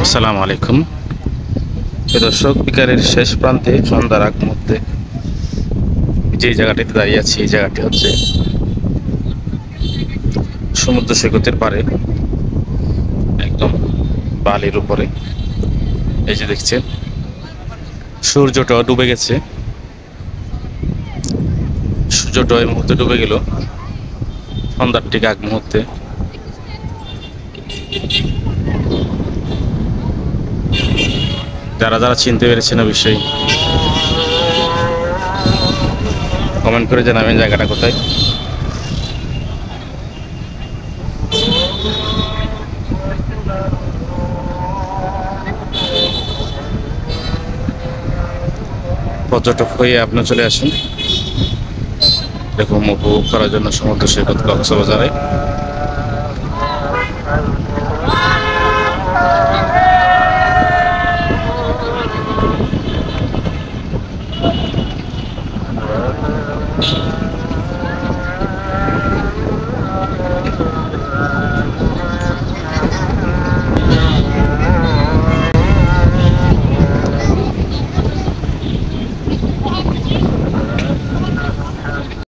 আসসালামু আলাইকুম। দর্শক, বিকালের শেষ প্রান্তে সন্ধ্যার আগ মুহূর্তে যে জায়গাটিতে দাঁড়িয়ে আছি, এই জায়গাটি হচ্ছে সমুদ্র সৈকতের পাড়ে, একদম বালির উপরে। এই যে দেখছেন, সূর্যটা ডুবে গেছে। সূর্যটা এই মুহূর্তে ডুবে গেল সন্ধ্যার ঠিক আগ মুহূর্তে। যারা যারা চিনতে পেরেছেন অবশ্যই কমেন্ট করে জানাবেন জায়গাটা কোথায়। পর্যটক হয়ে আপনি চলে আসুন এরকম উপভোগ করার জন্য সমুদ্র সৈকত কক্সবাজারে।